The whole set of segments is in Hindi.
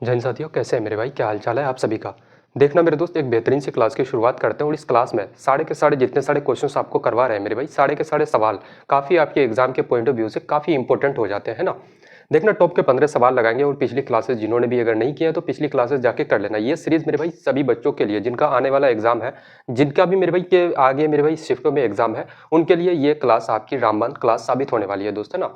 जय हिंद साथियों, कैसे हैं मेरे भाई? क्या हाल चाल है आप सभी का? देखना मेरे दोस्त, एक बेहतरीन सी क्लास की शुरुआत करते हैं और इस क्लास में सारे के सारे जितने सारे क्वेश्चंस आपको करवा रहे हैं मेरे भाई, सारे के सारे सवाल काफ़ी आपके एग्जाम के पॉइंट ऑफ व्यू से काफ़ी इंपॉर्टेंट हो जाते हैं, है ना। देखना, टॉप के 15 सवाल लगाएंगे और पिछली क्लासेस जिन्होंने भी अगर नहीं किया है तो पिछली क्लासेस जाके कर लेना। ये सीरीज मेरे भाई सभी बच्चों के लिए जिनका आने वाला एग्जाम है, जिनका भी मेरे भाई के आगे मेरे भाई शिफ्टों में एग्जाम है, उनके लिए ये क्लास आपकी रामबाण क्लास साबित होने वाली है दोस्त, है ना।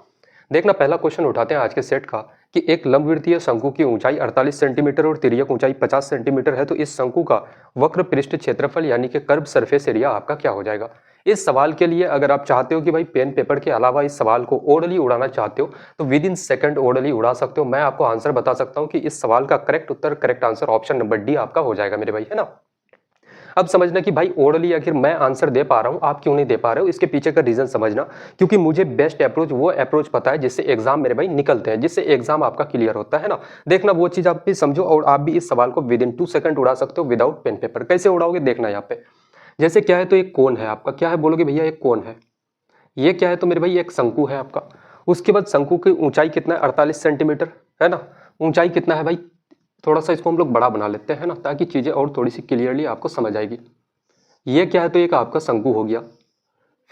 देखना, पहला क्वेश्चन उठाते हैं आज के सेट का कि एक लंबवृत्तीय शंकु की ऊंचाई 48 सेंटीमीटर और तिर्यक ऊंचाई 50 सेंटीमीटर है, तो इस शंकु का वक्र पृष्ठ क्षेत्रफल यानी कि कर्व सरफेस एरिया आपका क्या हो जाएगा। इस सवाल के लिए अगर आप चाहते हो कि भाई पेन पेपर के अलावा इस सवाल को ओरली उड़ाना चाहते हो तो विद इन सेकंड ओरली उड़ा सकते हो। मैं आपको आंसर बता सकता हूं कि इस सवाल का करेक्ट उत्तर, correct answer option number D आपका हो जाएगा मेरे भाई, है ना। अब समझना कि भाई ओरली आखिर मैं आंसर दे पा रहा हूं, आप क्यों नहीं दे पा रहे हो, इसके पीछे का रीजन समझना। क्योंकि मुझे बेस्ट अप्रोच वो अप्रोच पता है जिससे एग्जाम मेरे भाई निकलते हैं, जिससे एग्जाम आपका क्लियर होता है ना। देखना, वो चीज आप भी समझो और आप भी इस सवाल को विद इन 2 सेकंड उड़ा सकते हो विदाउट पेन पेपर। कैसे उड़ाओगे देखना यहाँ पे। जैसे क्या है, तो एक कोन है आपका, क्या है बोलोगे भैया, एक कोन है। ये क्या है, तो मेरे भाई एक शंकु है आपका। उसके बाद शंकु की ऊंचाई कितना है, 48 सेंटीमीटर, है ना। ऊंचाई कितना है भाई, थोड़ा सा इसको हम लोग बड़ा बना लेते हैं ना, ताकि चीजें और थोड़ी सी क्लियरली आपको समझ आएगी। ये क्या है, तो एक आपका शंकु हो गया।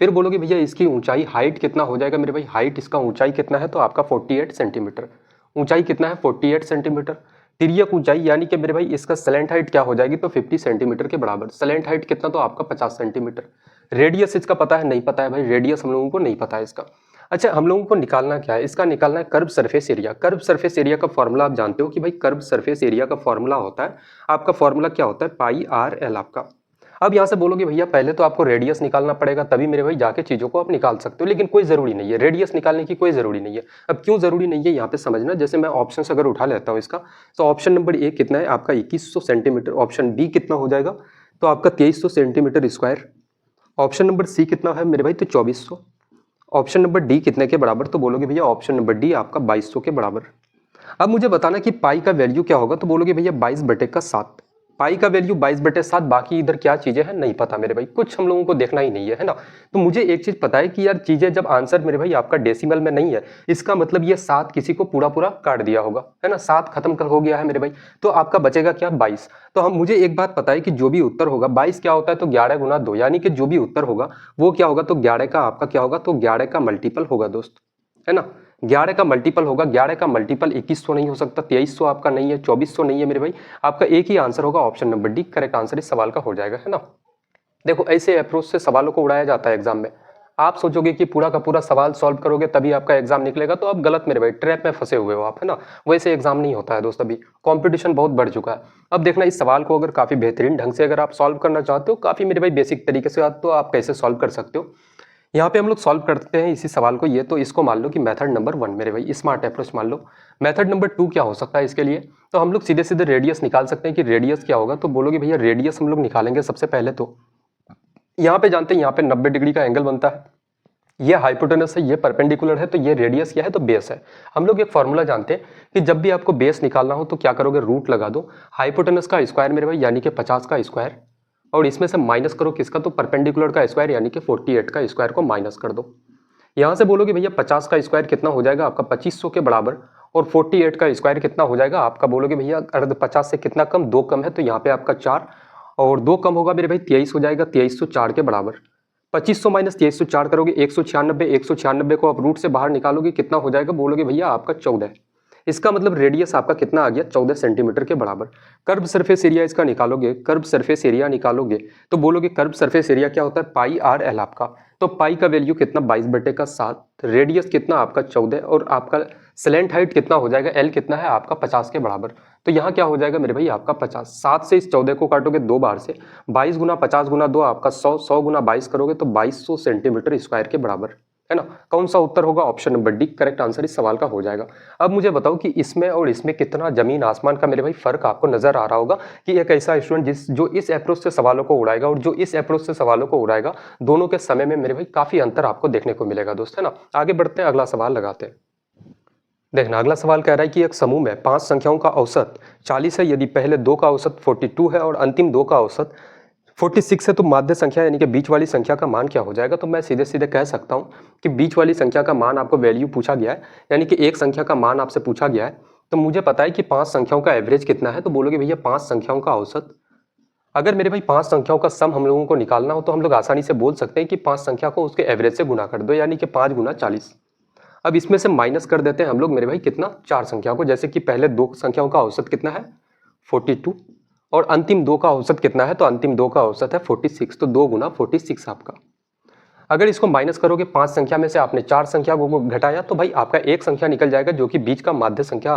फिर बोलोगे भैया इसकी ऊंचाई हाइट कितना हो जाएगा मेरे भाई, हाइट इसका ऊंचाई कितना है, तो आपका 48 सेंटीमीटर। ऊंचाई कितना है, 48 सेंटीमीटर। तिर्यक ऊंचाई यानी कि मेरे भाई इसका स्लैंट हाइट क्या हो जाएगी, तो 50 सेंटीमीटर के बराबर। स्लैंट हाइट कितना, तो आपका 50 सेंटीमीटर। रेडियस इसका पता है, नहीं पता है भाई, रेडियस हम लोगों को नहीं पता है इसका। अच्छा, हम लोगों को निकालना क्या है, इसका निकालना है curve surface area. Curve surface area का फॉर्मूला आप जानते हो कि भाई कर्व सरफेस एरिया का फॉर्मूला होता है, आपका फॉर्मूला क्या होता है, पाई आर एल आपका। अब यहाँ से बोलोगे भैया पहले तो आपको रेडियस निकालना पड़ेगा, तभी मेरे भाई जाके चीजों को आप निकाल सकते हो, लेकिन कोई जरूरी नहीं है, रेडियस निकालने की कोई जरूरी नहीं है। अब क्यों जरूरी नहीं है यहाँ पे समझना। जैसे मैं ऑप्शन अगर उठा लेता हूँ इसका, तो ऑप्शन नंबर ए कितना है आपका 2100 सेंटीमीटर, ऑप्शन बी कितना हो जाएगा, तो आपका 2300 centimetre square. Option number C कितना है मेरे भाई, तो 2400। ऑप्शन नंबर डी कितने के बराबर, तो बोलोगे भैया ऑप्शन नंबर डी आपका 2200 के बराबर। अब मुझे बताना कि पाई का वैल्यू क्या होगा, तो बोलोगे भैया 22/7। पाई का वैल्यू 22/7। बाकी इधर क्या चीजें हैं नहीं पता मेरे भाई, कुछ हम लोगों को देखना ही नहीं है ना। तो मुझे एक चीज पता है कि यार चीजें जब आंसर मेरे भाई आपका डेसिमल में नहीं है, इसका मतलब ये 7 किसी को पूरा पूरा काट दिया होगा, है ना। 7 खत्म कर हो गया है मेरे भाई, तो आपका बचेगा क्या, 22। तो हम मुझे एक बात पता है कि जो भी उत्तर होगा 22 क्या होता है, तो 11 गुना 2, यानी कि जो भी उत्तर होगा वो क्या होगा, तो 11 का आपका क्या होगा, तो 11 का मल्टीपल होगा दोस्त, है ना। 11 का मल्टीपल होगा। 11 का मल्टीपल 2100 नहीं हो सकता, 2300 आपका नहीं है, 2400 नहीं है मेरे भाई। आपका एक ही आंसर होगा, option number D correct answer इस सवाल का हो जाएगा, है ना। देखो, ऐसे अप्रोच से सवालों को उड़ाया जाता है एग्जाम में। आप सोचोगे कि पूरा का पूरा सवाल सॉल्व करोगे तभी आपका एग्जाम निकलेगा, तो आप गलत मेरे भाई, ट्रैप में फंसे हुए हो आप, है ना। वैसे एग्जाम नहीं होता है दोस्त, अभी कंपटीशन बहुत बढ़ चुका है। अब देखना, इस सवाल को अगर काफी बेहतरीन ढंग से अगर आप सॉल्व करना चाहते हो, काफी मेरे भाई बेसिक तरीके से, तो आप कैसे सॉल्व कर सकते हो। यहाँ पे हम लोग सॉल्व करते हैं इसी सवाल को। ये तो इसको मान लो कि मेथड नंबर 1 मेरे भाई, स्मार्ट अप्रोच मान लो। मेथड नंबर 2 क्या हो सकता है इसके लिए, तो हम लोग सीधे सीधे रेडियस निकाल सकते हैं कि रेडियस क्या होगा। तो बोलोगे भैया रेडियस हम लोग निकालेंगे सबसे पहले, तो यहाँ पे जानते हैं यहाँ पे 90 डिग्री का एंगल बनता है। ये हाइपोटेनस है, ये परपेंडिकुलर है, तो ये रेडियस क्या है, तो बेस है। हम लोग एक फॉर्मूला जानते हैं कि जब भी आपको बेस निकालना हो तो क्या करोगे, रूट लगा दो हाइपोटेनस का स्क्वायर मेरे भाई, यानी कि 50 का स्क्वायर, और इसमें से माइनस करो किसका, तो परपेंडिकुलर का स्क्वायर यानी कि 48 का स्क्वायर को माइनस कर दो। यहां से बोलोगे भैया 50 का स्क्वायर कितना हो जाएगा आपका 2500 के बराबर, और 48 का स्क्वायर कितना हो जाएगा आपका, बोलोगे भैया अर्ध 50 से कितना कम, 2 कम है, तो यहाँ पे आपका 4, और 2 कम होगा मेरे भाई 23 हो जाएगा, 2304 के बराबर। 2500 माइनस 2304 करोगे 196, 196 को आप रूट से बाहर निकालोगे कितना हो जाएगा, बोलोगे भैया आपका 14। इसका मतलब रेडियस आपका कितना आ गया, 14 सेंटीमीटर के बराबर। कर्व सरफेस एरिया इसका निकालोगे, कर्व सरफेस एरिया निकालोगे तो बोलोगे कर्व सरफेस एरिया क्या होता है, पाई आर एल आपका। तो पाई का वैल्यू कितना, 22/7, रेडियस कितना आपका 14, और आपका स्लैंट हाइट कितना हो जाएगा, एल कितना है आपका 50 के बराबर। तो यहाँ क्या हो जाएगा मेरे भाई आपका 50। 7 से इस 14 को काटोगे 2 बार से, 22 गुना 50 गुना 2 आपका 100, 100 गुना 22 करोगे तो 2200 सेंटीमीटर स्क्वायर के बराबर, है ना। कौन सा उत्तर होगा, option number D correct answer इस सवाल का हो जाएगा। अब मुझे बताओ कि इसमें और इसमें कितना जमीन आसमान का मेरे भाई फर्क आपको नजर आ रहा होगा, कि एक ऐसा स्टूडेंट जो इस अप्रोच से सवालों को उड़ाएगा और जो इस अप्रोच से सवालों को उड़ाएगा, दोनों के समय में मेरे भाई काफी अंतर आपको देखने को मिलेगा दोस्त, है ना। आगे बढ़ते हैं, अगला सवाल लगाते हैं। देखना, अगला सवाल कह रहा है कि एक समूह में 5 संख्याओं का औसत 40 है, यदि पहले 2 का औसत 42 है और अंतिम 2 का औसत 46 है, तो माध्य संख्या यानी कि बीच वाली संख्या का मान क्या हो जाएगा। तो मैं सीधे सीधे कह सकता हूं कि बीच वाली संख्या का मान आपको वैल्यू पूछा गया है, यानी कि एक संख्या का मान आपसे पूछा गया है, तो मुझे पता है कि 5 संख्याओं का एवरेज कितना है, तो बोलोगे भैया 5 संख्याओं का औसत। अगर मेरे भाई 5 संख्याओं का सम हम लोगों को निकालना हो तो हम लोग आसानी से बोल सकते हैं कि 5 संख्या को उसके एवरेज से गुना कर दो, यानी कि 5 गुना 40। अब इसमें से माइनस कर देते हैं हम लोग मेरे भाई कितना, 4 संख्याओं को। जैसे कि पहले 2 संख्याओं का औसत कितना है 42, और अंतिम 2 का औसत कितना है, तो अंतिम 2 का औसत है 46, तो 2 गुना 46 आपका। अगर इसको माइनस करोगे 5 संख्या में से आपने 4 संख्या को घटाया, तो भाई आपका एक संख्या निकल जाएगा जो कि बीच का मध्य संख्या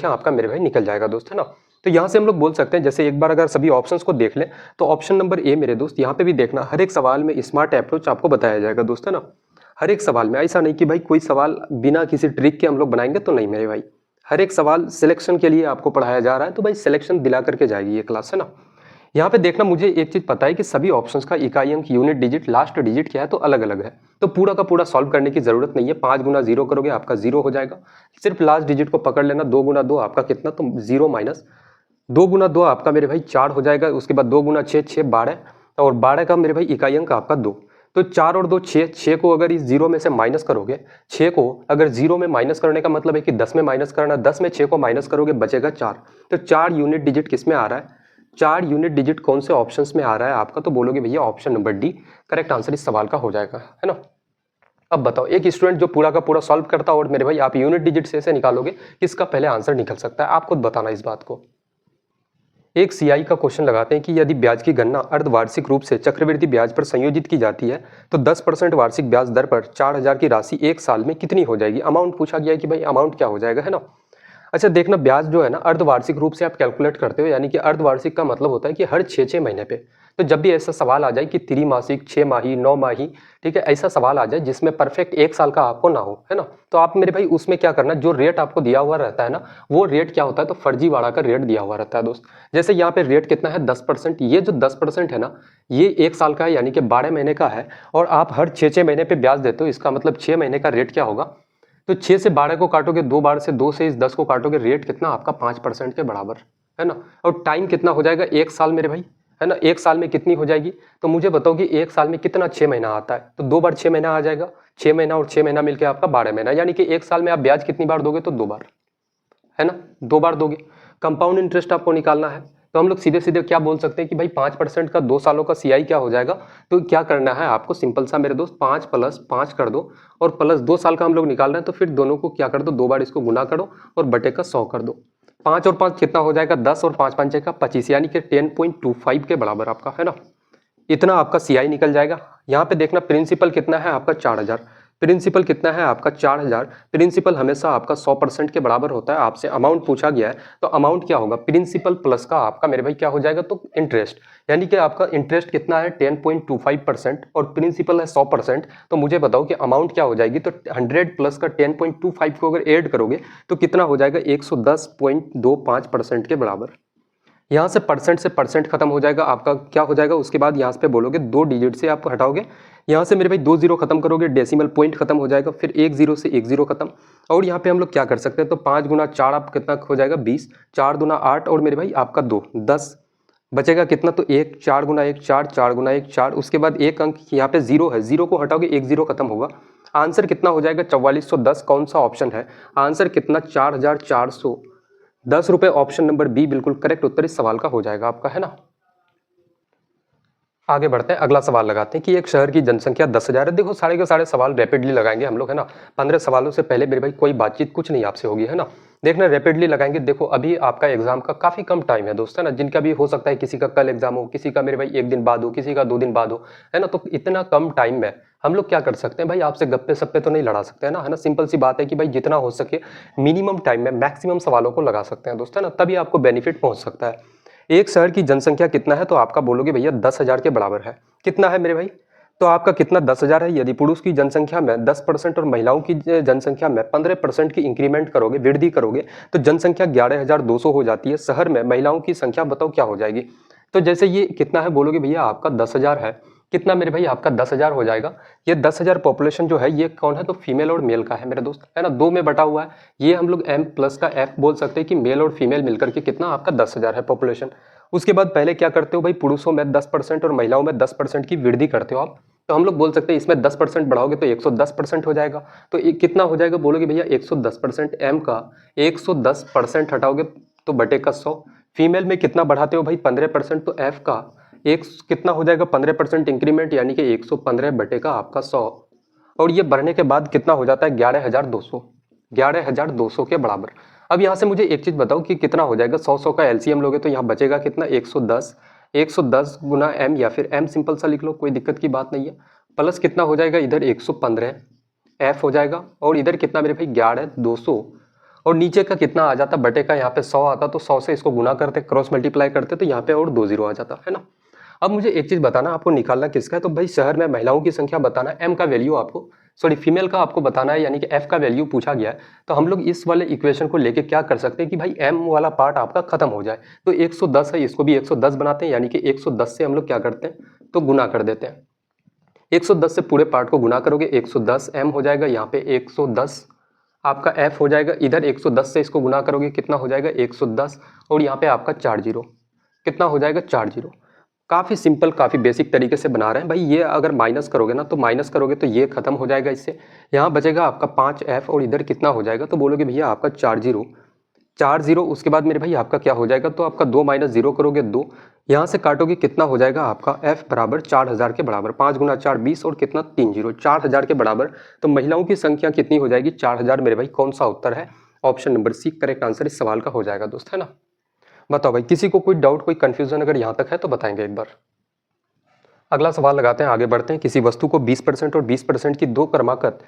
आपका मेरे भाई निकल जाएगा दोस्त, है ना। तो यहाँ से हम लोग बोल सकते हैं, जैसे एक बार अगर सभी ऑप्शंस को देख लें तो ऑप्शन नंबर ए मेरे दोस्त, यहाँ पे भी देखना हर एक सवाल में स्मार्ट अप्रोच आपको बताया जाएगा दोस्त, है ना। हर एक सवाल में, ऐसा नहीं कि भाई कोई सवाल बिना किसी ट्रिक के हम लोग बनाएंगे, तो नहीं मेरे भाई। हर एक सवाल सिलेक्शन के लिए आपको पढ़ाया जा रहा है, तो भाई सिलेक्शन दिला करके जाएगी ये क्लास, है ना। यहाँ पे देखना, मुझे एक चीज पता है कि सभी ऑप्शंस का इकाई अंक, यूनिट डिजिट, लास्ट डिजिट क्या है, तो अलग अलग है। तो पूरा का पूरा सॉल्व करने की जरूरत नहीं है। 5 गुना 0 करोगे आपका 0 हो जाएगा। सिर्फ लास्ट डिजिट को पकड़ लेना। 2 गुना 2 आपका कितना, तो 0 माइनस 2 गुना 2 आपका मेरे भाई 4 हो जाएगा। उसके बाद 2 गुना 6 6 12, और 12 का मेरे भाई इकाई अंक आपका 2। तो 4 और 2 6, 6 को अगर इस 0 में से माइनस करोगे, 6 को अगर 0 में माइनस करने का मतलब है कि 10 में माइनस करना, 10 में 6 को माइनस करोगे बचेगा 4। तो 4 यूनिट डिजिट किस में आ रहा है, 4 यूनिट डिजिट कौन से ऑप्शंस में आ रहा है आपका, तो बोलोगे भैया option number D correct answer इस सवाल का हो जाएगा, है ना। अब बताओ, एक स्टूडेंट जो पूरा का पूरा सॉल्व करता और मेरे भाई आप यूनिट डिजिट से निकालोगे, किसका पहले आंसर निकल सकता है, आप खुद बताना इस बात को। एक सीआई का क्वेश्चन लगाते हैं कि यदि ब्याज की गणना अर्धवार्षिक रूप से चक्रवृद्धि ब्याज पर संयोजित की जाती है तो 10% वार्षिक ब्याज दर पर 4000 की राशि एक साल में कितनी हो जाएगी। अमाउंट पूछा गया है कि भाई अमाउंट क्या हो जाएगा, है ना। अच्छा देखना, ब्याज जो है ना अर्धवार्षिक रूप से आप कैलकुलेट करते हो, यानी कि अर्धवार्षिक का मतलब होता है कि हर 6 महीने पे। तो जब भी ऐसा सवाल आ जाए कि त्रिमासिक, 6 माही, 9 माही, ठीक है, ऐसा सवाल आ जाए जिसमें परफेक्ट एक साल का आपको ना हो, है ना, तो आप मेरे भाई उसमें क्या करना, जो रेट आपको दिया हुआ रहता है ना, वो रेट क्या होता है, तो फर्जीवाड़ा का रेट दिया हुआ रहता है दोस्त। जैसे यहाँ पे रेट कितना है 10%, ये जो 10% है ना, ये एक साल का है, यानी कि 12 महीने का है, और आप हर 6 महीने पे ब्याज देते हो। इसका मतलब 6 महीने का रेट क्या होगा, तो 6 से 12 को काटोगे, 2 बार से 2 से इस 10 को काटोगे, रेट कितना आपका 5% के बराबर, है ना। और टाइम कितना हो जाएगा, एक साल मेरे भाई, है ना। एक साल में कितनी हो जाएगी, तो मुझे बताओ कि एक साल में कितना 6 महीना आता है, तो 2 बार 6 महीना आ जाएगा। 6 महीना और 6 महीना मिलकर आपका 12 महीना, यानी कि एक साल में आप ब्याज कितनी बार दोगे, तो 2 बार, है ना, 2 बार दोगे। कंपाउंड इंटरेस्ट आपको निकालना है, तो हम लोग सीधे सीधे क्या बोल सकते हैं कि भाई 5% का 2 सालों का सीआई क्या हो जाएगा। तो क्या करना है आपको, सिंपल सा मेरे दोस्त, 5 प्लस 5 कर दो, और प्लस 2 साल का हम लोग निकाल रहे हैं, तो फिर दोनों को क्या कर दो, 2 बार इसको गुना करो और बटे का 100 कर दो। 5 और 5 कितना हो जाएगा 10, और 5 5 का 25, यानी कि 10.25 के बराबर आपका, है ना। इतना आपका सीआई निकल जाएगा। यहाँ पे देखना प्रिंसिपल कितना है आपका 4000, प्रिंसिपल कितना है आपका 4000। प्रिंसिपल हमेशा आपका 100% के बराबर होता है। आपसे अमाउंट पूछा गया है, तो अमाउंट क्या होगा, प्रिंसिपल प्लस का आपका मेरे भाई क्या हो जाएगा, तो इंटरेस्ट, यानी कि आपका इंटरेस्ट कितना है 10.25% और प्रिंसिपल है 100%। तो मुझे बताओ कि अमाउंट क्या हो जाएगी, तो 100 प्लस का 10.25 को अगर ऐड करोगे तो कितना हो जाएगा 110.25% के बराबर। यहाँ से परसेंट खत्म हो जाएगा आपका, क्या हो जाएगा उसके बाद यहाँ पे बोलोगे 2 डिजिट से आप हटाओगे, यहाँ से मेरे भाई 2 जीरो खत्म करोगे, डेसिमल पॉइंट खत्म हो जाएगा, फिर 1 जीरो से 1 जीरो खत्म। और यहाँ पे हम लोग क्या कर सकते हैं, तो 5 गुना 4 आप कितना हो जाएगा 20, 4 दुना 8, और मेरे भाई आपका 2 10 बचेगा कितना, तो 1, 4 गुना 1 4, 4 गुना 1 4, उसके बाद एक अंक यहाँ पे 0 है, 0 को हटाओगे 1 जीरो खत्म होगा। आंसर कितना हो जाएगा 4410। कौन सा ऑप्शन है, आंसर कितना 4410 रुपये। ऑप्शन नंबर बी बिल्कुल करेक्ट उत्तर इस सवाल का हो जाएगा आपका, है ना। आगे बढ़ते हैं, अगला सवाल लगाते हैं कि एक शहर की जनसंख्या 10,000 है। देखो सारे के सारे सवाल रैपिडली लगाएंगे हम लोग, है ना। 15 सवालों से पहले मेरे भाई कोई बातचीत कुछ नहीं आपसे होगी, है ना। देखना रैपिडली लगाएंगे। देखो अभी आपका एग्जाम का काफी कम टाइम है दोस्त, है ना। जिनका भी हो सकता है किसी का कल एग्जाम हो, किसी का मेरे भाई 1 दिन बाद हो, किसी का 2 दिन बाद हो, है ना। तो इतना कम टाइम में हम लोग क्या कर सकते हैं भाई, आपसे गप्पे सप्पे तो नहीं लड़ा सकते, है ना। सिंपल सी बात है कि भाई जितना हो सके मिनिमम टाइम में मैक्सिमम सवालों को लगा सकते हैं दोस्त, है ना। तभी आपको बेनिफिट पहुंच सकता है। एक शहर की जनसंख्या कितना है, तो आपका बोलोगे भैया 10,000 के बराबर है। कितना है मेरे भाई, तो आपका कितना 10,000 है। यदि पुरुष की जनसंख्या में 10% और महिलाओं की जनसंख्या में 15% की इंक्रीमेंट करोगे, वृद्धि करोगे, तो जनसंख्या 11,200 हो जाती है। शहर में महिलाओं की संख्या बताओ क्या हो जाएगी। तो जैसे ये कितना है, बोलोगे भैया आपका 10,000 है। कितना मेरे भाई आपका 10,000 हो जाएगा। ये 10,000 पॉपुलेशन जो है ये कौन है, तो फीमेल और मेल का है मेरे दोस्त, है ना। 2 में बटा हुआ है। ये हम लोग m प्लस का f बोल सकते हैं कि मेल और फीमेल मिलकर के कितना आपका 10,000 है पॉपुलेशन। उसके बाद पहले क्या करते हो भाई, पुरुषों में 10% और महिलाओं में 10% की वृद्धि करते हो आप। तो हम लोग बोल सकते हैं इसमें 10% बढ़ाओगे तो 110% हो जाएगा। तो कितना हो जाएगा बोलोगे भैया 110%, एम का 110% हटाओगे तो बटे का 100। फीमेल में कितना बढ़ाते हो भाई 15%, तो एफ का एक कितना हो जाएगा 15% इंक्रीमेंट यानी कि 115 बटे का आपका 100। और ये बढ़ने के बाद कितना हो जाता है 11,200 के बराबर। अब यहाँ से मुझे एक चीज बताओ कि कितना हो जाएगा 100 का एलसीएम लोगे तो यहाँ बचेगा कितना 110 गुना एम, या फिर एम सिंपल सा लिख लो, कोई दिक्कत की बात नहीं है। प्लस कितना हो जाएगा इधर 115 एफ हो जाएगा, और इधर कितना मेरे भाई 11,200, और नीचे का कितना आ जाता बटे का यहाँ पे 100 आता, तो 100 से इसको गुना करते क्रॉस मल्टीप्लाई करते तो यहाँ पे और 2 जीरो आ जाता है ना। अब मुझे एक चीज बताना, आपको निकालना किसका है, तो भाई शहर में महिलाओं की संख्या बताना, एम का वैल्यू आपको फीमेल का आपको बताना है, यानी कि एफ का वैल्यू पूछा गया है। तो हम लोग इस वाले इक्वेशन को लेके क्या कर सकते हैं कि भाई एम वाला पार्ट आपका खत्म हो जाए। तो 110 है, इसको भी 110 बनाते हैं, यानी कि 110 से हम लोग क्या करते हैं तो गुना कर देते हैं। 110 से पूरे पार्ट को गुना करोगे 110 एम हो जाएगा, यहाँ पे 110 आपका एफ हो जाएगा, इधर 110 से इसको गुना करोगे कितना हो जाएगा 110, और यहाँ पे आपका 4 जीरो, कितना हो जाएगा 4 जीरो। काफ़ी सिंपल काफ़ी बेसिक तरीके से बना रहे हैं भाई। ये अगर माइनस करोगे ना, तो माइनस करोगे तो ये खत्म हो जाएगा, इससे यहाँ बचेगा आपका 5F, और इधर कितना हो जाएगा तो बोलोगे भैया आपका 4 जीरो। उसके बाद मेरे भाई आपका क्या हो जाएगा, तो आपका 2 माइनस 0 करोगे 2, यहाँ से काटोगे कितना हो जाएगा आपका F बराबर 4000 के बराबर, 5 गुना 4 20, और कितना 3 जीरो 4000 के बराबर। तो महिलाओं की संख्या कितनी हो जाएगी 4000 मेरे भाई। कौन सा उत्तर है, option number C correct answer इस सवाल का हो जाएगा दोस्त, है ना। बताओ भाई किसी को कोई डाउट कोई कंफ्यूजन अगर यहाँ तक है तो बताएंगे एक बार। अगला सवाल लगाते हैं, आगे बढ़ते हैं। किसी वस्तु को 20% और 20% की दो क्रमागत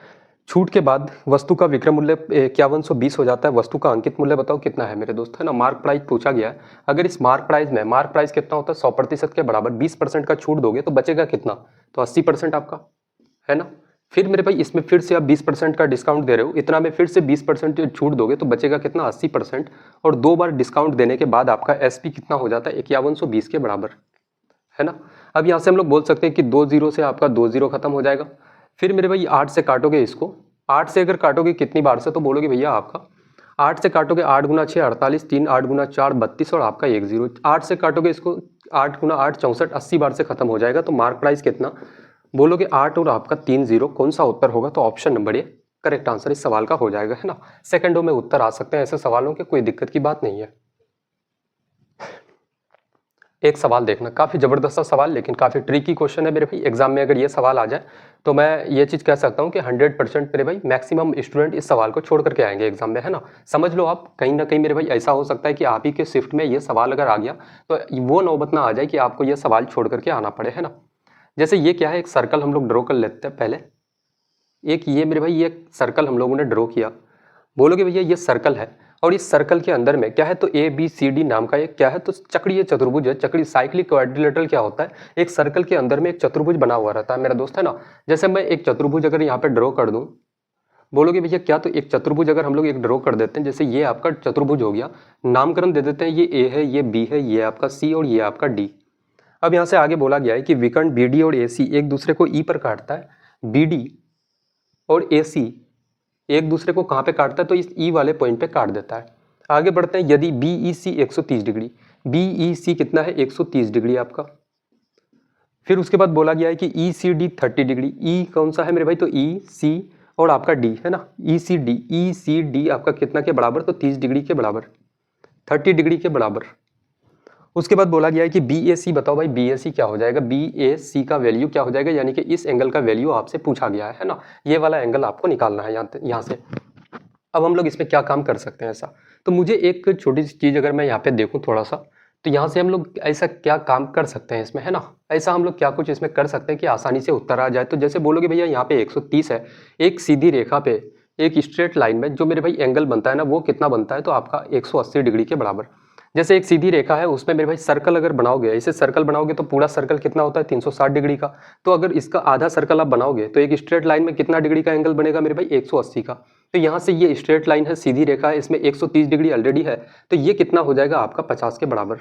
छूट के बाद वस्तु का विक्रय मूल्य 5120 हो जाता है, वस्तु का अंकित मूल्य बताओ कितना है मेरे दोस्त, है ना। मार्क प्राइस पूछा गया है। अगर इस मार्क प्राइस कितना होता है 100% के बराबर, 20% का छूट दोगे तो बचेगा कितना, तो 80% आपका, है ना। फिर मेरे भाई इसमें फिर से आप 20% का डिस्काउंट दे रहे हो, इतना में फिर से 20% छूट दोगे तो बचेगा कितना 80%, और 2 बार डिस्काउंट देने के बाद आपका एसपी कितना हो जाता है 5120 के बराबर, है ना। अब यहाँ से हम लोग बोल सकते हैं कि 2 जीरो से आपका 2 जीरो खत्म हो जाएगा। फिर मेरे भाई 8 से काटोगे इसको, 8 से अगर काटोगे कितनी बार से, तो बोलोगे भैया आपका 8 से काटोगे 8 गुना 6 48, 3 8 गुना 4 32, और आपका 1 जीरो। 8 से काटोगे इसको 8 गुना 8 64, 80 बार से खत्म हो जाएगा। तो मार्क प्राइस कितना बोलोगे 8 और आपका 3 जीरो। कौन सा उत्तर होगा, तो option number A correct answer इस सवाल का हो जाएगा, है ना। सेकंडों में उत्तर आ सकते हैं ऐसे सवालों के, कोई दिक्कत की बात नहीं है। एक सवाल देखना, काफी जबरदस्त सा सवाल, लेकिन काफी ट्रिकी क्वेश्चन है मेरे भाई। एग्जाम में अगर ये सवाल आ जाए तो मैं ये चीज कह सकता हूँ कि 100% मेरे भाई मैक्सिमम स्टूडेंट इस सवाल को छोड़ करके आएंगे एग्जाम में, है ना। समझ लो आप, कहीं ना कहीं मेरे भाई ऐसा हो सकता है कि आप ही के शिफ्ट में ये सवाल अगर आ गया तो वो नौबत ना आ जाए कि आपको ये सवाल छोड़ करके आना पड़े, है ना। जैसे ये क्या है, एक सर्कल हम लोग ड्रॉ कर लेते हैं पहले। एक ये मेरे भाई ये सर्कल हम लोगों ने ड्रॉ किया, बोलोगे भैया ये सर्कल है, और इस सर्कल के अंदर में क्या है, तो ABCD नाम का एक क्या है, तो चक्रीय चतुर्भुज है। चक्रीय साइक्लिक क्वाड्रिलेटरल क्या होता है, एक सर्कल के अंदर में एक चतुर्भुज बना हुआ रहता है मेरा दोस्त, है ना। जैसे मैं एक चतुर्भुज अगर यहाँ पे ड्रॉ कर दूं, बोलोगे भैया क्या, तो एक चतुर्भुज अगर हम लोग एक ड्रॉ कर देते हैं, जैसे ये आपका चतुर्भुज हो गया, नामकरण दे देते हैं, ये A है, ये B है, ये आपका C, और ये आपका D। अब यहाँ से आगे बोला गया है कि विकर्ण BD और AC एक दूसरे को E पर काटता है, BD और AC एक दूसरे को कहाँ पे काटता है, तो इस E वाले पॉइंट पे काट देता है। आगे बढ़ते हैं, यदि BEC 130 डिग्री, BEC कितना है 130 डिग्री आपका। फिर उसके बाद बोला गया है कि ECD 30 डिग्री, E कौन सा है मेरे भाई, तो EC और आपका D, है ना। ECD आपका कितना के बराबर, तो 30 डिग्री के बराबर, 30 डिग्री के बराबर। उसके बाद बोला गया है कि BAC बताओ भाई, BAC क्या हो जाएगा, BAC का वैल्यू क्या हो जाएगा, यानी कि इस एंगल का वैल्यू आपसे पूछा गया है ना। ये वाला एंगल आपको निकालना है यहाँ से। अब हम लोग इसमें क्या काम कर सकते हैं ऐसा, तो मुझे एक छोटी सी चीज़ अगर मैं यहाँ पे देखूँ थोड़ा सा, तो यहाँ से हम लोग ऐसा क्या काम कर सकते हैं इसमें, है ना। ऐसा हम लोग क्या कुछ इसमें कर सकते हैं कि आसानी से उत्तर आ जाए। तो जैसे बोलोगे भैया यहाँ पे 130 है, एक सीधी रेखा पे एक स्ट्रेट लाइन में जो मेरे भाई एंगल बनता है ना, वो कितना बनता है, तो आपका 180 डिग्री के बराबर। जैसे एक सीधी रेखा है, उसमें मेरे भाई सर्कल अगर बनाओगे, ऐसे सर्कल बनाओगे तो पूरा सर्कल कितना होता है 360 डिग्री का। तो अगर इसका आधा सर्कल आप बनाओगे तो एक स्ट्रेट लाइन में कितना डिग्री का एंगल बनेगा मेरे भाई 180 का। तो यहाँ से ये स्ट्रेट लाइन है, सीधी रेखा है, इसमें 130 डिग्री ऑलरेडी है, तो ये कितना हो जाएगा आपका 50 के बराबर।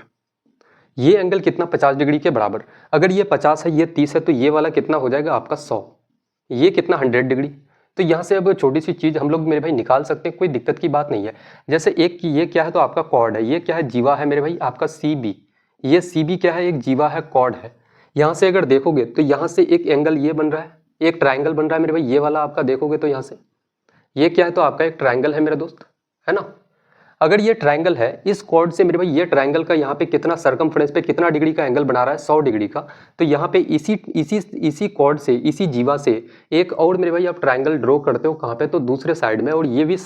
ये एंगल कितना 50 डिग्री के बराबर। अगर ये 50 है, ये 30 है, तो ये वाला कितना हो जाएगा आपका 100, ये कितना 100 डिग्री। तो यहाँ से अब छोटी सी चीज हम लोग मेरे भाई निकाल सकते हैं, कोई दिक्कत की बात नहीं है। जैसे एक की ये क्या है, तो आपका कॉर्ड है, ये क्या है जीवा है मेरे भाई आपका CB, ये CB क्या है एक जीवा है, कॉर्ड है। यहाँ से अगर देखोगे तो यहाँ से एक एंगल ये बन रहा है, एक ट्राइंगल बन रहा है मेरे भाई, ये वाला आपका देखोगे तो यहाँ से ये क्या है, तो आपका एक ट्राइंगल है मेरे दोस्त, है ना। अगर ये ट्राइंगल है, इस कॉर्ड से मेरे भाई ये ट्राइंगल का यहाँ पे कितना सरकमफ्रेंस पे कितना डिग्री का एंगल बना रहा है, 100 डिग्री का। तो यहाँ पे इसी कॉर्ड से, इसी जीवा से एक और मेरे भाई आप ट्राइंगल ड्रॉ करते हो कहाँ पे, तो दूसरे साइड में, और ये भी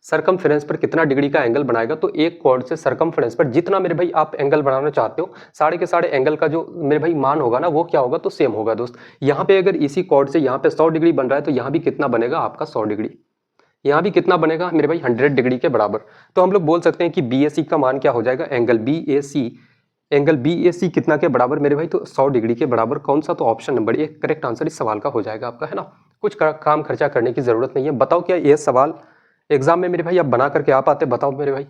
सरकमफ्रेंस पर कितना डिग्री का एंगल बनाएगा। तो एक कॉर्ड से सरकमफ्रेंस पर जितना मेरे भाई आप एंगल बनाना चाहते हो, सारे के सारे एंगल का जो मेरे भाई मान होगा ना, वो क्या होगा, तो सेम होगा दोस्त। यहाँ पे अगर इसी कॉर्ड से यहाँ पे 100 डिग्री बन रहा है, तो यहाँ भी कितना बनेगा आपका 100 डिग्री, यहाँ भी कितना बनेगा मेरे भाई 100 डिग्री के बराबर। तो हम लोग बोल सकते हैं कि BAC का मान क्या हो जाएगा, एंगल BAC कितना के बराबर मेरे भाई, तो 100 डिग्री के बराबर। कौन सा, तो option number A correct answer इस सवाल का हो जाएगा आपका, है ना। कुछ काम खर्चा करने की जरूरत नहीं है। बताओ क्या ये सवाल एग्जाम में मेरे भाई आप बना करके आ पाते, बताओ मेरे भाई।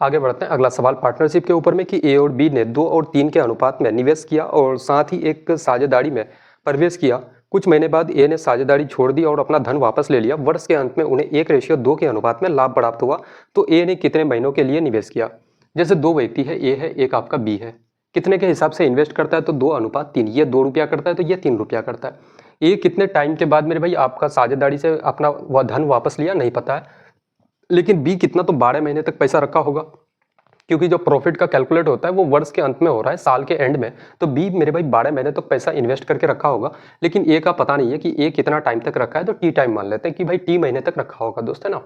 आगे बढ़ते हैं, अगला सवाल पार्टनरशिप के ऊपर में कि A और B ने 2 और 3 के अनुपात में निवेश किया और साथ ही एक साझेदारी में प्रवेश किया। कुछ महीने बाद A ने साझेदारी छोड़ दी और अपना धन वापस ले लिया। वर्ष के अंत में उन्हें 1:2 के अनुपात में लाभ प्राप्त हुआ। तो A ने कितने महीनों के लिए निवेश किया। जैसे दो व्यक्ति है, A है, एक आपका B है, कितने के हिसाब से इन्वेस्ट करता है, तो 2:3। ये 2 रुपया करता है तो ये 3 रुपया करता है। ये कितने टाइम के बाद मेरे भाई आपका साझेदारी से अपना वह धन वापस लिया, नहीं पता है, लेकिन B कितना, तो 12 महीने तक पैसा रखा होगा, क्योंकि जो प्रॉफिट का कैलकुलेट होता है वो वर्ष के अंत में हो रहा है, साल के एंड में। तो B मेरे भाई 12 महीने तक पैसा इन्वेस्ट करके रखा होगा, लेकिन A का पता नहीं है कि A कितना टाइम तक रखा है, तो T टाइम मान लेते हैं कि भाई T महीने तक रखा होगा दोस्त, है ना।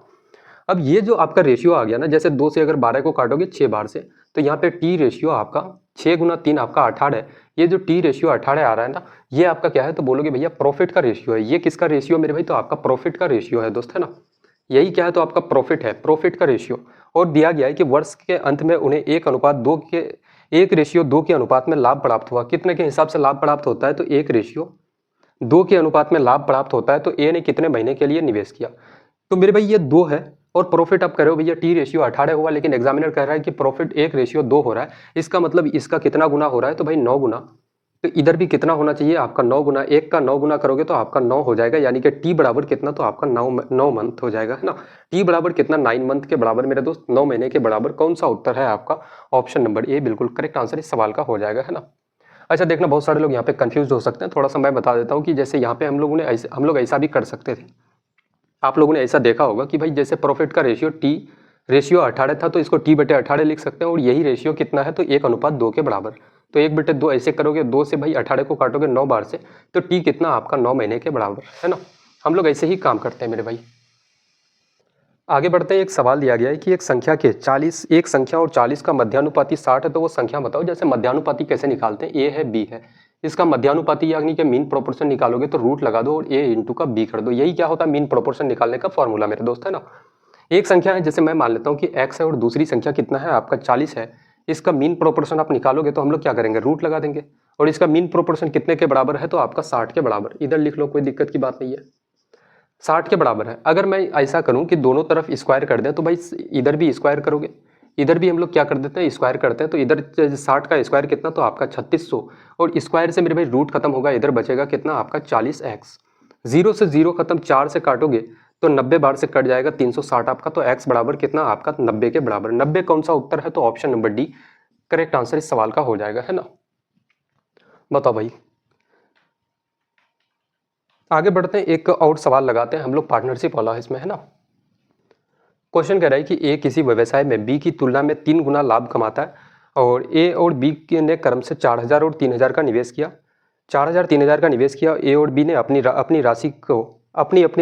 अब ये जो आपका रेशियो आ गया ना, जैसे 2 से अगर 12 को काटोगे 6 बार से, तो यहाँ पे T रेशियो आपका 6 गुना 3 आपका 18 है। ये जो T रेशियो 18 आ रहा है ना, ये आपका क्या है, तो बोलोगे भैया प्रॉफिट का रेशियो है। ये किसका रेशियो मेरे भाई, तो आपका प्रॉफिट का रेशियो है दोस्त, है ना। यही क्या है, तो आपका प्रॉफिट है, प्रॉफिट का रेशियो। और दिया गया है कि वर्ष के अंत में उन्हें 1:2 के 1:2 के अनुपात में लाभ प्राप्त हुआ। कितने के हिसाब से लाभ प्राप्त होता है, तो 1:2 के अनुपात में लाभ प्राप्त होता है। तो A ने कितने महीने के लिए निवेश किया, तो मेरे भाई ये 2 है, और प्रॉफिट आप करो भैया T रेशियो 18 हुआ, लेकिन एग्जामिनर कह रहा है कि प्रॉफिट 1:2 हो रहा है। इसका मतलब इसका कितना गुना हो रहा है, तो भाई 9 गुना। तो इधर भी कितना होना चाहिए आपका 9 गुना, 1 का 9 गुना करोगे तो आपका 9 हो जाएगा, यानी कि T बराबर कितना, तो आपका 9 मंथ हो जाएगा, है ना। T बराबर कितना, 9 मंथ के बराबर मेरे दोस्त, 9 महीने के बराबर। कौन सा उत्तर है आपका, ऑप्शन नंबर ए बिल्कुल करेक्ट आंसर इस सवाल का हो जाएगा, है ना। अच्छा देखना, बहुत सारे लोग यहाँ पे कंफ्यूज हो सकते हैं, थोड़ा सा मैं बता देता हूँ कि जैसे यहाँ पे हम लोग ऐसा भी कर सकते थे। आप लोगों ने ऐसा देखा होगा कि भाई जैसे प्रॉफिट का रेशियो 18 था, तो इसको T/18 लिख सकते हैं, और यही रेशियो कितना है, तो 1:2 के बराबर। तो 1/2 ऐसे करोगे, 2 से भाई 18 को काटोगे 9 बार से, तो T कितना आपका 9 महीने के बराबर, है ना। हम लोग ऐसे ही काम करते हैं मेरे भाई। आगे बढ़ते हैं, एक सवाल दिया गया है कि एक संख्या और 40 का मध्यानुपाती 60 है, तो वो संख्या बताओ। जैसे मध्यानुपाती कैसे निकालते हैं, A है B है, इसका मध्यानुपाती यानी कि मीन प्रोपोर्शन निकालोगे तो रूट लगा दो और A इंटू का B कर दो। यही क्या होता है, मीन प्रोपोर्शन निकालने का फॉर्मूला मेरे दोस्त, है ना। एक संख्या है, जैसे मैं मान लेता हूँ कि x है और दूसरी संख्या कितना है आपका 40 है। इसका मीन प्रोपोर्शन आप निकालोगे तो हम लोग क्या करेंगे, रूट लगा देंगे, और इसका मीन प्रोपोर्शन कितने के बराबर है, तो आपका 60 के बराबर। इधर लिख लो, कोई दिक्कत की बात नहीं है, 60 के बराबर है। अगर मैं ऐसा करूं कि दोनों तरफ स्क्वायर कर दें, तो भाई इधर भी स्क्वायर करोगे, इधर भी हम लोग क्या कर देते हैं, स्क्वायर करते हैं। तो इधर 60 का स्क्वायर कितना, तो आपका 3600, और स्क्वायर से मेरे भाई रूट खत्म होगा, इधर बचेगा कितना आपका 40x। 0 से 0 खत्म, 4 से काटोगे तो 90 बार से कट जाएगा 360 आपका, तो x बराबर कितना आपका 90 के बराबर। 90 कौन सा उत्तर है, तो option number D correct answer इस सवाल का हो जाएगा, है ना। बताओ भाई। आगे बढ़ते हैं, एक और सवाल लगाते हैं हम लोग, पार्टनरशिप वाला इसमें, है ना। क्वेश्चन कह रहा है कि ए किसी व्यवसाय में बी की तुलना में 3 गुना लाभ कमाता है, और ए और बी ने क्रम से 4000 और 3000 का निवेश किया। 4000 3000 का निवेश किया। ए और बी ने अपनी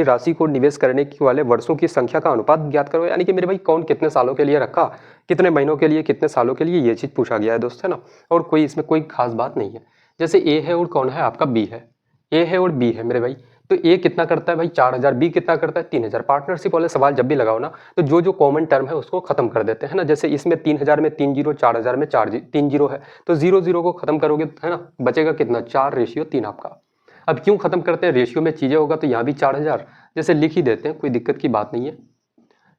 राशि को निवेश करने वाले वर्षों की संख्या का अनुपात ज्ञात करो। यानी कि मेरे भाई कौन कितने सालों के लिए रखा, कितने महीनों के लिए, कितने सालों के लिए, ये चीज़ पूछा गया है दोस्त, है ना। और कोई इसमें कोई खास बात नहीं है। जैसे ए है और कौन है आपका बी है, ए है और बी है मेरे भाई। तो ए कितना करता है भाई 4000, बी कितना करता है 3000। पार्टनरशिप वाले सवाल जब भी लगाओ ना, तो जो कॉमन टर्म है उसको खत्म कर देते हैं ना। जैसे इसमें 3000 में 3 जीरो, 4000 में 3 जीरो है, तो 0 0 को खत्म करोगे, है ना, बचेगा कितना 4:3 आपका। अब क्यों खत्म करते हैं, रेशियो में चीजें होगा तो यहाँ भी 4000 जैसे लिख ही देते हैं, कोई दिक्कत की बात नहीं है।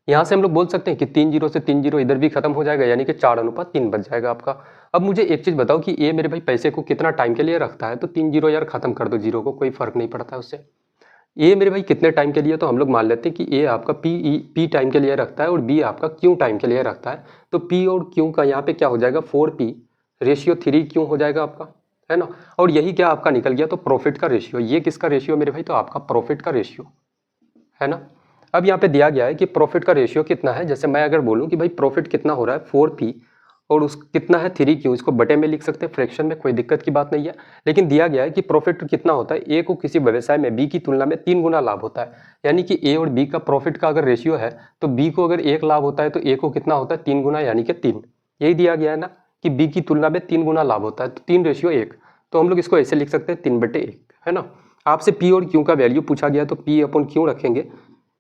यहाँ से हम लोग बोल सकते हैं कि 3 जीरो से 3 जीरो इधर भी खत्म हो जाएगा, यानी कि 4:3 बच जाएगा आपका। अब मुझे एक चीज बताओ कि ए मेरे भाई पैसे को कितना टाइम के लिए रखता है, तो 3 जीरो यार खत्म कर दो, जीरो को कोई फर्क नहीं पड़ता है उससे। ए मेरे भाई कितने टाइम के लिए, तो हम लोग मान लेते हैं कि ए आपका पी टाइम के लिए रखता है और बी आपका क्यू टाइम के लिए रखता है। तो पी और क्यू का यहाँ पे क्या हो जाएगा 4p, रेशियो 3 क्यों हो जाएगा आपका, है ना। और यही क्या आपका निकल गया, तो प्रॉफिट का रेशियो। ये किसका रेशियो मेरे भाई, तो आपका प्रॉफिट का रेशियो, है ना। अब यहाँ पे दिया गया है कि प्रॉफिट का रेशियो कितना है। जैसे मैं अगर बोलूँ कि भाई प्रॉफिट कितना हो रहा है 4P और उस कितना है 3Q, इसको बटे में लिख सकते हैं, फ्रैक्शन में, कोई दिक्कत की बात नहीं है। लेकिन दिया गया है कि प्रॉफिट कितना होता है, ए को किसी व्यवसाय में बी की तुलना में 3 गुना लाभ होता है। यानी कि ए और बी का प्रॉफिट का अगर रेशियो है तो बी को अगर 1 लाभ होता है तो ए को कितना होता है 3 गुना, यानी कि 3। यही दिया गया है ना कि बी की तुलना में 3 गुना लाभ होता है, तो 3:1। तो हम लोग इसको ऐसे लिख सकते हैं 3/1, है ना। आपसे पी और क्यू का वैल्यू पूछा गया तो पी अपन क्यू रखेंगे।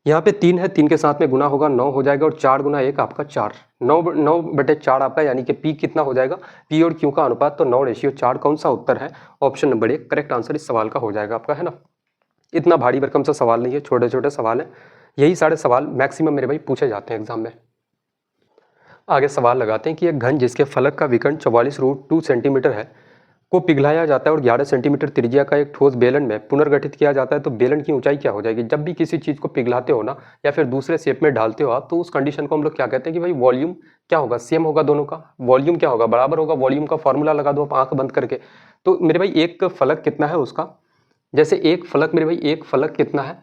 यहाँ पे 3 है, 3 के साथ में गुना होगा 9 हो जाएगा, और 4 गुना 1 आपका 4, 9/4 आपका, यानी कि पी कितना हो जाएगा, पी और क्यू का अनुपात तो 9:4। कौन सा उत्तर है, ऑप्शन नंबर 1 करेक्ट आंसर इस सवाल का हो जाएगा आपका, है ना। इतना भारी भरकम सा सवाल नहीं है, छोटे छोटे सवाल है। यही सारे सवाल मैक्सिमम मेरे भाई पूछे जाते हैं एग्जाम में। आगे सवाल लगाते हैं कि एक घन जिसके फलक का विकर्ण 44√2 सेंटीमीटर है को पिघलाया जाता है और 11 सेंटीमीटर त्रिज्या का एक ठोस बेलन में पुनर्गठित किया जाता है, तो बेलन की ऊंचाई क्या हो जाएगी। जब भी किसी चीज़ को पिघलाते हो ना, या फिर दूसरे शेप में डालते हो आप, तो उस कंडीशन को हम लोग क्या कहते हैं कि भाई वॉल्यूम क्या होगा, सेम होगा दोनों का, वॉल्यूम क्या होगा, बराबर होगा। वॉल्यूम का फॉर्मूला लगा दो आप आंख बंद करके। तो मेरे भाई एक फलक कितना है उसका, जैसे एक फलक मेरे भाई, एक फलक कितना है,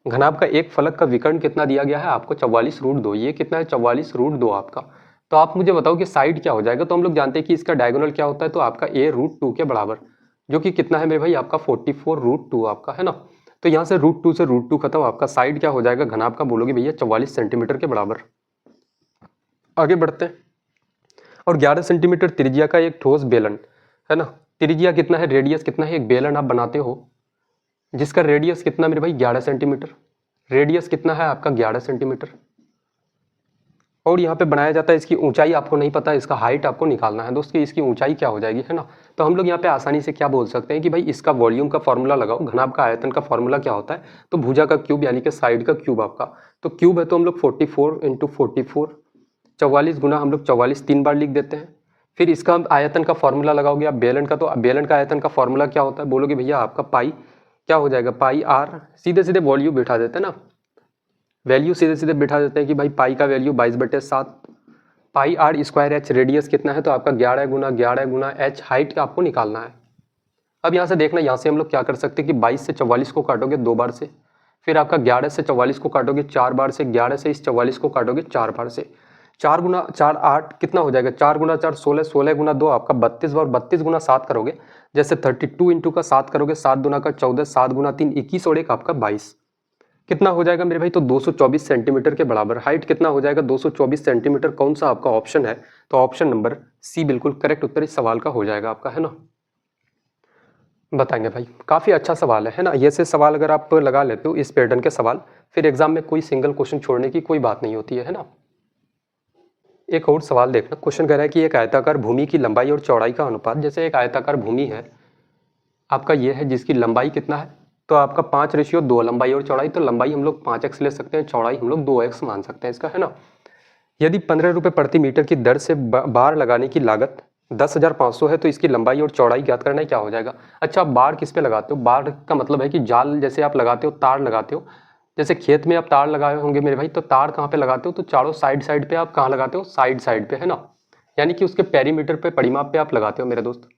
घनाभ का एक फलक का विकर्ण कितना दिया गया है आपको 44√2। ये कितना है 44√2 आपका। तो आप मुझे बताओ कि साइड क्या हो जाएगा। तो हम लोग जानते हैं कि इसका डायगोनल क्या होता है, तो आपका a√2 के बराबर, जो कि कितना है मेरे भाई आपका 44√2 आपका, है ना। तो यहाँ से √2 से √2 खत्म, आपका साइड क्या हो जाएगा घनाभ का, बोलोगे भैया 44 सेंटीमीटर के बराबर। आगे बढ़ते हैं। और 11 सेंटीमीटर त्रिज्या का एक ठोस बेलन, है ना। त्रिज्या कितना है, रेडियस कितना है, एक बेलन आप बनाते हो जिसका रेडियस कितना मेरे भाई 11 सेंटीमीटर, रेडियस कितना है आपका 11 सेंटीमीटर। और यहाँ पे बनाया जाता है, इसकी ऊंचाई आपको नहीं पता, इसका हाइट आपको निकालना है दोस्त कि इसकी ऊंचाई क्या हो जाएगी, है ना। तो हम लोग यहाँ पे आसानी से क्या बोल सकते हैं कि भाई इसका वॉल्यूम का फॉर्मूला लगाओ, घनाभ का आयतन का फॉर्मूला क्या होता है, तो भुजा का क्यूब यानी कि साइड का क्यूब आपका। तो क्यूब है तो हम लोग 44 × 44, 44 गुना हम लोग 44 3 बार लिख देते हैं। फिर इसका आयतन का फॉर्मूला लगाओगे आप बेलन का, तो बेलन का आयतन का फॉर्मूला क्या होता है, बोलोगे भैया आपका पाई क्या हो जाएगा, पाई आर। सीधे सीधे वॉल्यूम बिठा देते हैं ना, वैल्यू सीधे सीधे बिठा देते हैं कि भाई पाई का value 22/7, pi r square h. Radius कितना है, तो आपका 11 गुना एच, हाइट का आपको निकालना है। अब यहाँ से देखना, यहाँ से हम लोग क्या कर सकते हैं कि 22 से 44 को काटोगे 2 बार से, फिर आपका 11 से 44 को काटोगे 4 बार से, 11 से इस 44 को काटोगे 4 बार से। 4 गुना 4 8 कितना हो जाएगा, 4 गुना 4 16, 16 गुना 2 आपका 32, और 32 गुना 7 करोगे, जैसे 32 इंटू का 7 करोगे, 7 दुना का 14, 7 गुना 3 21, और एक आपका 22, कितना हो जाएगा मेरे भाई, तो 224 सेंटीमीटर के बराबर। हाइट कितना हो जाएगा 224 सेंटीमीटर। कौन सा आपका ऑप्शन है, तो ऑप्शन नंबर सी बिल्कुल करेक्ट उत्तर इस सवाल का हो जाएगा आपका, है ना। बताएंगे भाई, काफी अच्छा सवाल है ना। ये से सवाल अगर आप लगा लेते हो इस पैटर्न के सवाल, फिर एग्जाम में कोई सिंगल क्वेश्चन छोड़ने की कोई बात नहीं होती है ना। एक और सवाल देखना, क्वेश्चन कह रहा है कि एक आयताकार भूमि की लंबाई और चौड़ाई का अनुपात। जैसे एक आयताकार भूमि है आपका, ये है जिसकी लंबाई कितना है, तो आपका 5:2 लंबाई और चौड़ाई। तो लंबाई हम लोग 5x ले सकते हैं, चौड़ाई हम लोग 2x मान सकते हैं इसका, है ना। यदि 15 रुपये प्रति मीटर की दर से बार लगाने की लागत 10,500 है, तो इसकी लंबाई और चौड़ाई ज्ञात करना है, क्या हो जाएगा। अच्छा, आप बार किस पे लगाते हो, बार का मतलब है कि जाल जैसे आप लगाते हो, तार लगाते हो, जैसे खेत में आप तार लगाए होंगे मेरे भाई, तो तार कहाँ पे लगाते हो, तो चारों साइड साइड पे आप कहाँ लगाते हो, साइड साइड पे, है ना। यानी कि उसके पेरीमीटर पे, परिमाप पे आप लगाते हो मेरे दोस्त।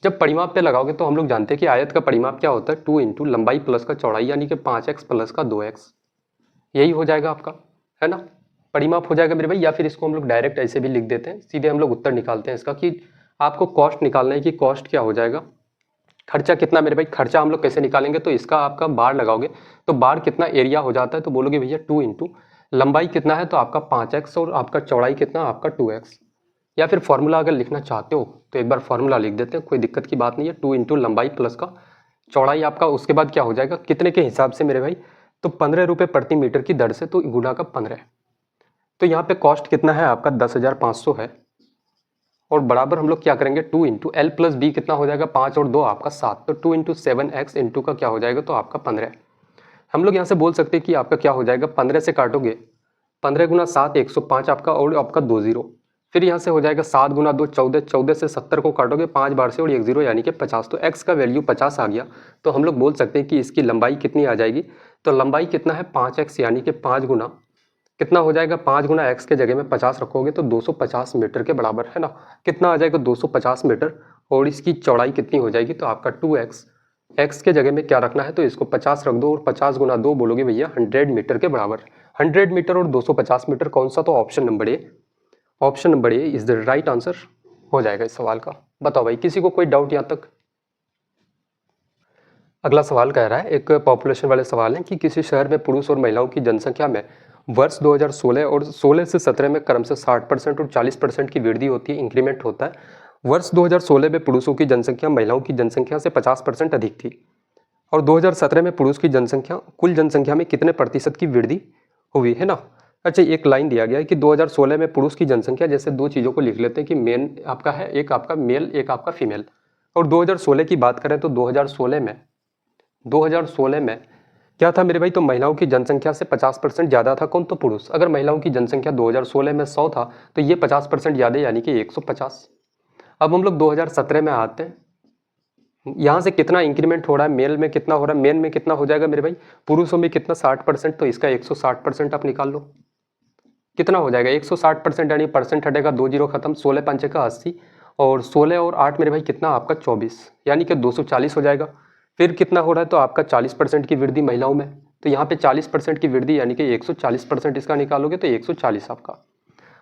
जब परिमाप पे लगाओगे तो हम लोग जानते हैं कि आयत का परिमाप क्या होता है, 2 इंटू लंबाई प्लस का चौड़ाई, यानी कि 5x प्लस का 2x, यही हो जाएगा आपका, है ना। परिमाप हो जाएगा मेरे भाई, या फिर इसको हम लोग डायरेक्ट ऐसे भी लिख देते हैं, सीधे हम लोग उत्तर निकालते हैं इसका कि आपको कॉस्ट निकालना है कि कॉस्ट क्या हो जाएगा, खर्चा कितना मेरे भाई। खर्चा हम लोग कैसे निकालेंगे, तो इसका आपका बार लगाओगे तो बार कितना एरिया हो जाता है, तो बोलोगे भैया 2 इंटू लंबाई कितना है, तो आपका 5x, और आपका चौड़ाई कितना आपका 2x। या फिर फॉर्मूला अगर लिखना चाहते हो तो एक बार फॉर्मूला लिख देते हैं, कोई दिक्कत की बात नहीं है। 2 इंटू लंबाई प्लस का चौड़ाई आपका, उसके बाद क्या हो जाएगा कितने के हिसाब से मेरे भाई, तो 15 रुपये प्रति मीटर की दर से, तो गुना का 15। तो यहाँ पे कॉस्ट कितना है आपका 10,500 है, और बराबर हम लोग क्या करेंगे 2 इंटू एल प्लस बी कितना हो जाएगा 5 और 2 आपका 7, तो 2 इंटू 7x इंटू का क्या हो जाएगा, तो आपका 15। हम लोग यहाँ से बोल सकते हैं कि आपका क्या हो जाएगा, 15 से काटोगे 15 गुना 7 105 आपका, और आपका 2 0, फिर यहाँ से हो जाएगा 7 गुना 2 14, 14 से 70 को काटोगे 5 बार से, और 1 0 यानी कि 50। तो x का वैल्यू 50 आ गया। तो हम लोग बोल सकते हैं कि इसकी लंबाई कितनी आ जाएगी, तो लंबाई कितना है 5x, यानी कि 5 गुना कितना हो जाएगा, 5 गुना एक्स के जगह में 50 रखोगे तो 250 मीटर के बराबर है ना। कितना आ जाएगा 250 मीटर, और इसकी चौड़ाई कितनी हो जाएगी तो आपका 2x। एक्स के जगह में क्या रखना है तो इसको 50 रख दो और 50 गुना 2 बोलोगे भैया 100 मीटर के बराबर। 100 मीटर और 250 मीटर कौन सा, तो option number A, option number A is the right answer हो जाएगा इस सवाल का। बताओ भाई, किसी को कोई डाउट यहाँ तक। अगला सवाल कह रहा है, एक पॉपुलेशन वाले सवाल है कि किसी शहर में पुरुष और महिलाओं की जनसंख्या में वर्ष 2016 और 16 से 17 में क्रम से 60% और 40% की वृद्धि होती है, इंक्रीमेंट होता है। वर्ष 2016 में पुरुषों की जनसंख्या महिलाओं की जनसंख्या से 50% अधिक थी, और 2017 में पुरुष की जनसंख्या कुल जनसंख्या में कितने प्रतिशत की वृद्धि हुई है ना। अच्छा, एक लाइन दिया गया है कि 2016 में पुरुष की जनसंख्या, जैसे दो चीज़ों को लिख लेते हैं कि मेन आपका है, एक आपका मेल एक आपका फीमेल, और 2016 की बात करें तो 2016 में क्या था मेरे भाई, तो महिलाओं की जनसंख्या से 50% ज़्यादा था कौन, तो पुरुष। अगर महिलाओं की जनसंख्या 2016 में 100 था तो ये 50% ज़्यादा यानी कि 150। अब हम लोग 2017 में आते हैं, यहाँ से कितना इंक्रीमेंट हो रहा है, मेल में कितना हो रहा है, मेल में कितना हो जाएगा मेरे भाई, पुरुषों में कितना 60%, तो इसका 160% आप निकाल लो। कितना हो जाएगा 160%, यानी परसेंट हटेगा, 2 जीरो खत्म, 16 पंचे का 80, और 16 और 8 मेरे भाई कितना आपका 24, यानी कि 240 हो जाएगा। फिर कितना हो रहा है तो आपका 40% की वृद्धि महिलाओं में, तो यहाँ पे 40% की वृद्धि यानी कि 140% इसका निकालोगे तो 140 आपका।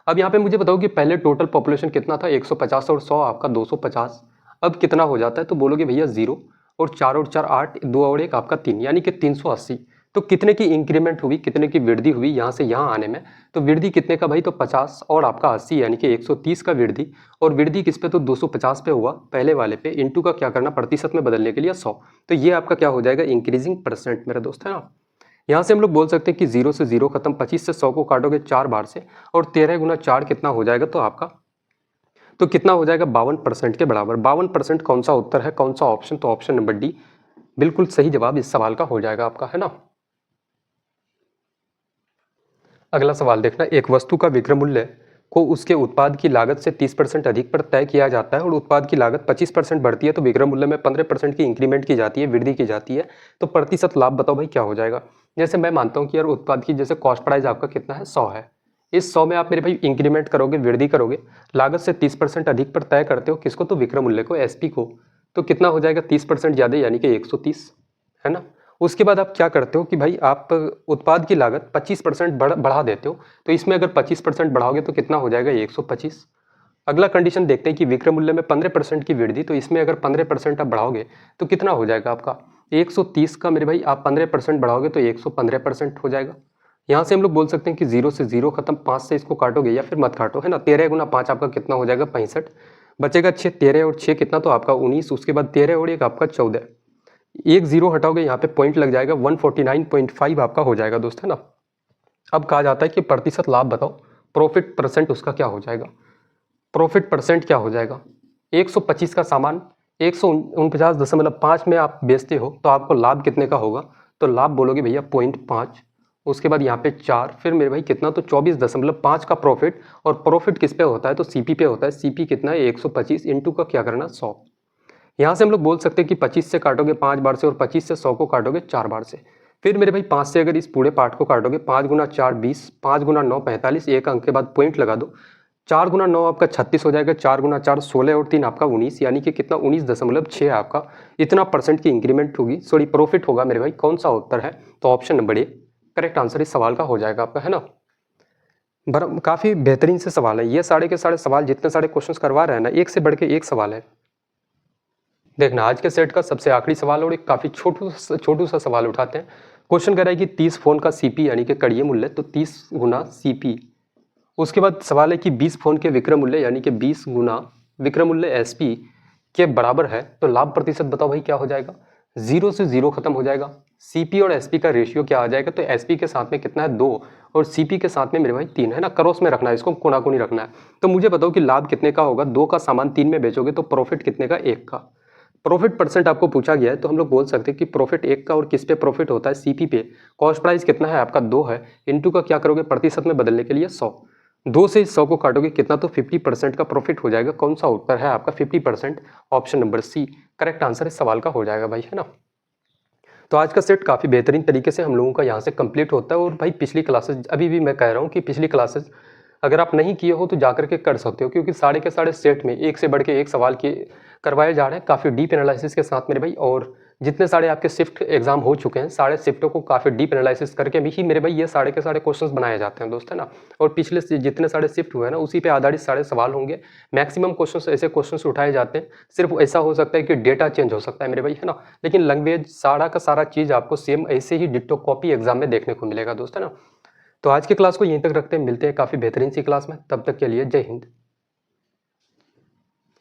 अब यहाँ पे मुझे बताओ कि पहले टोटल पॉपुलेशन कितना था, 150 और 100 आपका 250। अब कितना हो जाता है तो बोलोगे भैया 0 और 4 और 4 8, 2 और 1 आपका 3, यानी कि 380। तो कितने की इंक्रीमेंट हुई, कितने की वृद्धि हुई यहाँ से यहाँ आने में, तो वृद्धि कितने का भाई, तो 50 और आपका 80 यानी कि 130 का वृद्धि। और वृद्धि किस पे, तो 250 पे हुआ पहले वाले पे, इनटू का क्या करना प्रतिशत में बदलने के लिए 100। तो ये आपका क्या हो जाएगा, इंक्रीजिंग परसेंट मेरा दोस्त है ना। यहाँ से हम लोग बोल सकते हैं कि 0 से 0 खत्म, 25 से 100 को काटोगे 4 बार से, और 13 गुना 4 कितना हो जाएगा तो आपका, तो कितना हो जाएगा 52% के बराबर। 52% कौन सा उत्तर है, कौन सा ऑप्शन, तो ऑप्शन नंबर डी बिल्कुल सही जवाब इस सवाल का हो जाएगा आपका, है ना। अगला सवाल देखना, एक वस्तु का विक्रय मूल्य को उसके उत्पाद की लागत से 30% अधिक पर तय किया जाता है और उत्पाद की लागत 25% बढ़ती है, तो विक्रय मूल्य में 15% की इंक्रीमेंट की जाती है, वृद्धि की जाती है, तो प्रतिशत लाभ बताओ भाई क्या हो जाएगा। जैसे मैं मानता हूँ कि यार उत्पाद की जैसे कॉस्ट प्राइस आपका कितना है 100 है, इस 100 में आप मेरे भाई इंक्रीमेंट करोगे, वृद्धि करोगे, लागत से 30% अधिक पर तय करते हो किसको, तो विक्रय मूल्य को, एसपी को, तो कितना हो जाएगा 30% ज़्यादा यानी कि 130, है ना। उसके बाद आप क्या करते हो कि भाई आप उत्पाद की लागत 25% बढ़ा देते हो, तो इसमें अगर 25% बढ़ाओगे तो कितना हो जाएगा 125। अगला कंडीशन देखते हैं कि विक्रय मूल्य में 15% की वृद्धि, तो इसमें अगर 15% आप बढ़ाओगे तो कितना हो जाएगा आपका 130 का मेरे भाई, आप 15% बढ़ाओगे तो 115% हो जाएगा। यहाँ से हम लोग बोल सकते हैं कि 0 से 0 खत्म, 5 से इसको काटोगे या फिर मत काटो, है ना। 13 गुना 5 आपका कितना हो जाएगा 65, बचेगा 6, 13 और 6 कितना, तो आपका 19, उसके बाद 13 और 1 आपका 14, एक जीरो हटाओगे यहाँ पे पॉइंट लग जाएगा, 149.5 आपका हो जाएगा दोस्त, है ना। अब कहा जाता है कि प्रतिशत लाभ बताओ, प्रॉफिट परसेंट उसका क्या हो जाएगा, प्रॉफिट परसेंट क्या हो जाएगा। 125 का सामान 149.5 में आप बेचते हो तो आपको लाभ कितने का होगा, तो लाभ बोलोगे भैया 0.5, उसके बाद यहाँ पे 4, फिर मेरे भाई कितना, तो 24.5 का प्रॉफिट। और प्रॉफिट किस पे होता है, तो सीपी पे होता है, सीपी कितना है 125, इंटू का क्या करना 100। यहाँ से हम लोग बोल सकते हैं कि 25 से काटोगे 5 बार से, और 25 से 100 को काटोगे 4 बार से। फिर मेरे भाई 5 से अगर इस पूरे पार्ट को काटोगे, 5 गुना 4 20, 5 गुना 9 45, एक अंक के बाद पॉइंट लगा दो, 4 गुना 9 आपका 36 हो जाएगा, 4 गुना 4 16 और 3 आपका 19, यानी कि कितना 19.6 आपका इतना परसेंट की इंक्रीमेंट होगी, सॉरी प्रॉफिट होगा मेरे भाई। कौन सा उत्तर है, तो option number A correct answer इस सवाल का हो जाएगा आपका, है ना। काफ़ी बेहतरीन से सवाल है ये, सारे के सारे सवाल जितने सारे क्वेश्चन करवा रहे हैं ना, एक से बढ़ के एक सवाल है। देखना आज के सेट का सबसे आखिरी सवाल, और एक काफ़ी छोटू सा सवाल उठाते हैं। क्वेश्चन कह रहा है कि 30 फोन का सीपी यानी कि कड़िए मूल्य, तो 30 गुना सीपी। उसके बाद सवाल है कि 20 फोन के विक्रय मूल्य यानी कि 20 गुना विक्रय मूल्य एसपी के बराबर है, तो लाभ प्रतिशत बताओ भाई क्या हो जाएगा। 0 से 0 खत्म हो जाएगा, सीपी और एसपी का रेशियो क्या आ जाएगा, तो एसपी के साथ में कितना है 2 और सीपी के साथ में मेरे भाई 3, है ना। क्रॉस में रखना है इसको, कोनाकुनी रखना है। तो मुझे बताओ कि लाभ कितने का होगा, 2 का सामान 3 में बेचोगे तो प्रॉफिट कितने का, 1 का। प्रॉफिट परसेंट आपको पूछा गया है, तो हम लोग बोल सकते हैं कि प्रॉफिट 1 का, और किस पे प्रॉफिट होता है, सीपी पे। कॉस्ट प्राइस कितना है आपका 2 है, इनटू का क्या करोगे प्रतिशत में बदलने के लिए 100, 2 से 100 को काटोगे कितना, तो 50% का प्रॉफिट हो जाएगा। कौन सा उत्तर है आपका 50%, option number C correct answer इस सवाल का हो जाएगा भाई, है ना। तो आज का सेट काफ़ी बेहतरीन तरीके से हम लोगों का यहाँ से कंप्लीट होता है। और भाई पिछली क्लासेस अभी भी मैं कह रहा हूँ कि पिछली क्लासेस अगर आप नहीं किए हो तो जाकर के कर सकते हो, क्योंकि सारे के सारे सेट में एक से बढ़ के एक सवाल किए करवाए जा रहे हैं काफ़ी डीप एनालिसिस के साथ मेरे भाई। और जितने सारे आपके शिफ्ट एग्जाम हो चुके हैं, सारे शिफ्टों को काफ़ी डीप एनालिसिस करके भी ही मेरे भाई ये सारे के सारे क्वेश्चंस बनाए जाते हैं दोस्त, है ना। और पिछले से जितने सारे शिफ्ट हुए हैं ना, उसी पे आधारित सारे सवाल होंगे। मैक्सिमम क्वेश्चंस ऐसे क्वेश्चंस उठाए जाते हैं। सिर्फ ऐसा हो सकता है कि डेटा चेंज हो सकता है मेरे भाई, है ना, लेकिन लैंग्वेज सारा का सारा चीज़ आपको सेम ऐसे ही डिट्टो कॉपी एग्जाम में देखने को मिलेगा दोस्त, है ना। तो आज की क्लास को यहीं तक रखते हैं, मिलते हैं काफ़ी बेहतरीन सी क्लास में। तब तक के लिए जय हिंद।